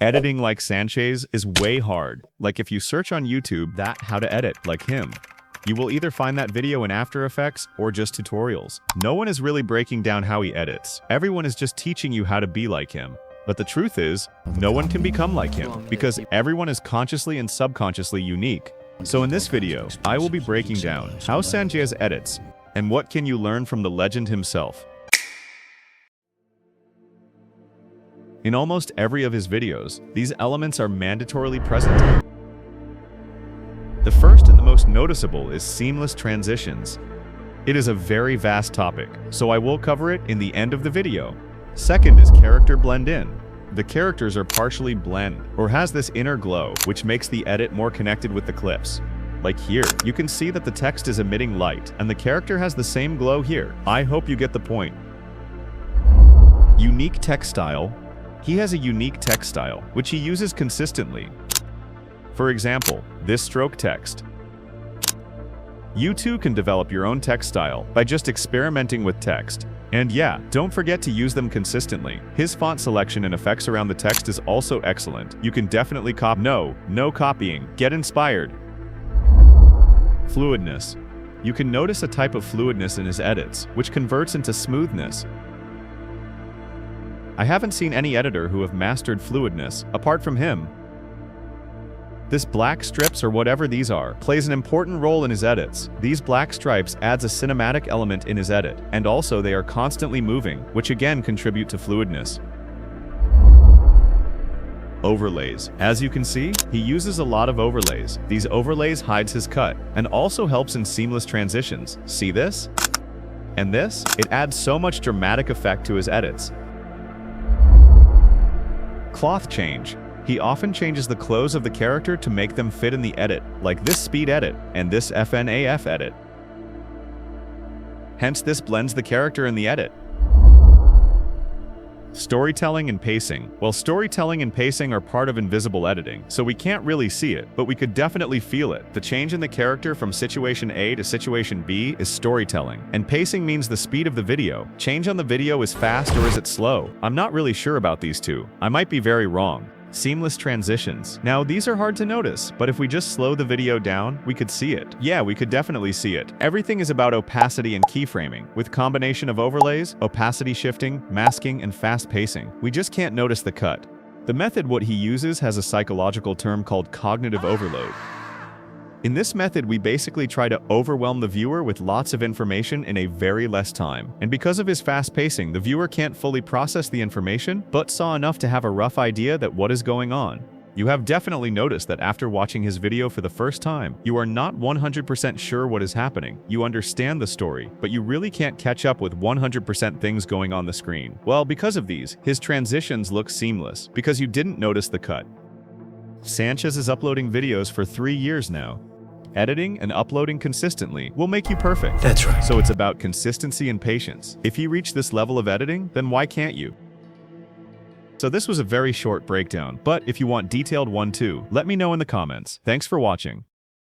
Editing like Sanchez is way hard. Like if you search on YouTube that how to edit like him, you will either find that video in After Effects or just tutorials. No one is really breaking down how he edits. Everyone is just teaching you how to be like him. But the truth is, no one can become like him because everyone is consciously and subconsciously unique. So in this video, I will be breaking down how Sanchez edits and what can you learn from the legend himself. In almost every of his videos, these elements are mandatorily present. The first and the most noticeable is Seemless Transitions. It is a very vast topic, so I will cover it in the end of the video. Second is Character Blend In. The characters are partially blend, or has this inner glow, which makes the edit more connected with the clips. Like here, you can see that the text is emitting light, and the character has the same glow here. I hope you get the point. Unique text style. He has a unique text style, which he uses consistently. For example, this stroke text. You too can develop your own text style by just experimenting with text. And yeah, don't forget to use them consistently. His font selection and effects around the text is also excellent. You can definitely copy. No copying. Get inspired. Fluidness. You can notice a type of fluidness in his edits, which converts into smoothness. I haven't seen any editor who have mastered fluidness, apart from him. This black strips or whatever these are, plays an important role in his edits. These black stripes adds a cinematic element in his edit, and also they are constantly moving, which again contribute to fluidness. Overlays. As you can see, he uses a lot of overlays. These overlays hides his cut, and also helps in seamless transitions. See this? And this? It adds so much dramatic effect to his edits. Cloth change. He often changes the clothes of the character to make them fit in the edit, like this speed edit and this FNAF edit. Hence, this blends the character in the edit. Storytelling and pacing. Well, storytelling and pacing are part of invisible editing, so we can't really see it, but we could definitely feel it. The change in the character from situation A to situation B is storytelling, and pacing means the speed of the video. Change on the video is fast or is it slow? I'm not really sure about these two. I might be very wrong. Seamless transitions. Now, these are hard to notice, but if we just slow the video down, we could see it. Yeah, we could definitely see it. Everything is about opacity and keyframing, with combination of overlays, opacity shifting, masking, and fast pacing. We just can't notice the cut. The method what he uses has a psychological term called cognitive overload. In this method, we basically try to overwhelm the viewer with lots of information in a very less time. And because of his fast pacing, the viewer can't fully process the information, but saw enough to have a rough idea that what is going on. You have definitely noticed that after watching his video for the first time, you are not 100% sure what is happening. You understand the story, but you really can't catch up with 100% things going on the screen. Well, because of these, his transitions look seamless, because you didn't notice the cut. Sanchez is uploading videos for 3 years now. Editing and uploading consistently will make you perfect. That's right. So it's about consistency and patience. If you reach this level of editing, then why can't you? So this was a very short breakdown, but if you want detailed one too, let me know in the comments. Thanks for watching.